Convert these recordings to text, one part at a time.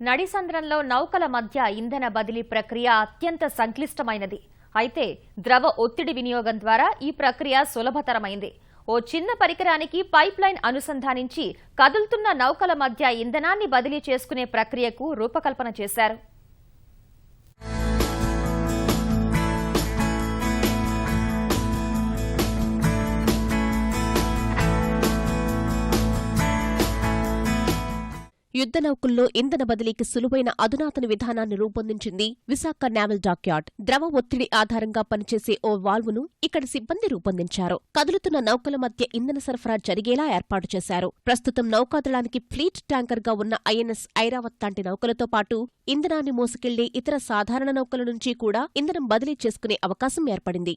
నడిసంద్రంలో నౌకల మధ్య ఇంధన బదిలీ ప్రక్రియ అత్యంత సంక్లిష్టమైనది. అయితే ద్రవ ఒత్తిడి వినియోగం ద్వారా ఈ ప్రక్రియ సులభతరమైంది. ఓ చిన్న పరికరానికి పైప్లైన్ అనుసంధానించి కదులుతున్న నౌకల మధ్య ఇంధనాన్ని బదిలీ చేసుకునే ప్రక్రియకు రూపకల్పన చేశారు. యుద్ధ నౌకల్లో ఇంధన బదిలీకి సులువైన అధునాతన విధానాన్ని రూపొందించింది విశాఖ నేవల్ డాక్యార్డ్. ద్రవ ఒత్తిడి ఆధారంగా పనిచేసే ఓ వాల్వును ఇక్కడి సిబ్బంది రూపొందించారు. కదులుతున్న నౌకల మధ్య ఇంధన సరఫరా జరిగేలా ఏర్పాటు చేశారు. ప్రస్తుతం నౌకాదళానికి ఫ్లీట్ ట్యాంకర్గా ఉన్న ఐఎన్ఎస్ ఐరావత్ లాంటి నౌకలతో పాటు ఇంధనాన్ని మోసుకెళ్లే ఇతర సాధారణ నౌకల నుంచి కూడా ఇంధనం బదిలీ చేసుకునే అవకాశం ఏర్పడింది.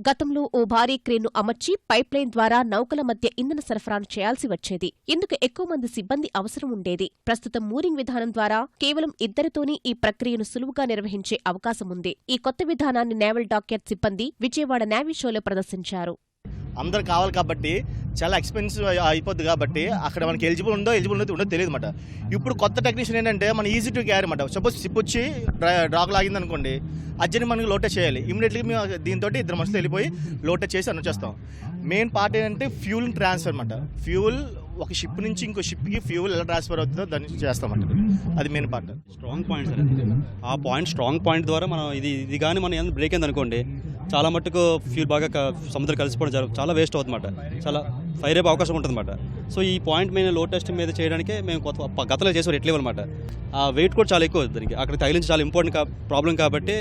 గతంలో ఓ భారీ క్రేన్ను అమర్చి పైప్లైన్ ద్వారా నౌకల మధ్య ఇంధన సరఫరాను చేయాల్సి వచ్చేది. ఇందుకు ఎక్కువ మంది సిబ్బంది అవసరం ఉండేది. ప్రస్తుతం మూరింగ్ విధానం ద్వారా కేవలం ఇద్దరితోనే ఈ ప్రక్రియను సులువుగా నిర్వహించే అవకాశముంది. ఈ కొత్త విధానాన్ని నేవల్ డాక్యార్డ్ సిబ్బంది విజయవాడ నేవీ షోలో ప్రదర్శించారు. అందరు కావాలి కాబట్టి చాలా ఎక్స్పెన్సివ్ అయిపోద్ది కాబట్టి అక్కడ మనకి ఎలిజిబుల్ ఉండదో తెలియదు అనమాట. ఇప్పుడు కొత్త టెక్నీషియన్ ఏంటంటే మన ఈజీ టు క్యారీ అనమాట. సపోజ్ షిప్ వచ్చి డ్రాక్ లాగింది అనుకోండి, అర్జెంట్ మనకి లోటే చేయాలి. ఇమీడియట్లీ మేము దీంతో ఇద్దరు మనుషులు వెళ్ళిపోయి లోటే చేసి అనుచేస్తాం. మెయిన్ పార్ట్ ఏంటంటే ఫ్యూల్ ట్రాన్స్ఫర్ అనమాట. ఫ్యూల్ ఒక షిప్ నుంచి ఇంకో షిప్కి ఫ్యూల్ ఎలా ట్రాన్స్ఫర్ అవుతుందో దాన్ని చేస్తామంట. అది main part. Strong point sir. ఆ పాయింట్ స్ట్రాంగ్ పాయింట్ ద్వారా మనం ఇది కానీ మనం ఏదైనా బ్రేక్ అయింది అనుకోండి, చాలా మట్టుకు ఫ్యూల్ బాగా సముద్రం కలిసిపోవడం చాలా వేస్ట్ అవుతుందన్నమాట. చాలా ఫైర్ అయ్యే అవకాశం ఉంటుందన్నమాట. సో ఈ పాయింట్ మీద లో టెస్ట్ మీద చేయడానికే మేము గతంలో చేసేవారు ఎట్లేవు అనమాట. ఆ వెయిట్ కూడా చాలా ఎక్కువ దానికి అక్కడ తగిలించి చాలా ఇంపార్టెంట్ ప్రాబ్లం కాబట్టి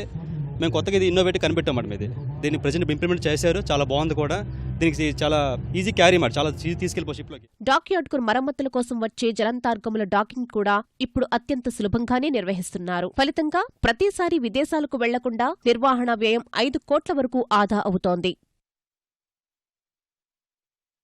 మేము కొత్తగా ఇది ఇన్నోవేటివ్ కనిపెట్టామన్నమాట. మీద దీన్ని ప్రజెంట్ ఇంప్లిమెంట్ చేశారు, చాలా బాగుంది కూడా. దీనికి చాలా ఈజీ క్యారీ మాట, చాలా తీసుకెళ్ళిపో షిప్లోకి. డాక్యార్డ్కు మరమ్మతుల కోసం వచ్చే జలంతార్గముల డాకింగ్ కూడా ఇప్పుడు అత్యంత సులభంగానే నిర్వహిస్తున్నారు. ఫలితంగా ప్రతిసారి విదేశాలకు వెళ్లకుండా నిర్వహణ వ్యయం 5 కోట్ల వరకు ఆదా అవుతోంది.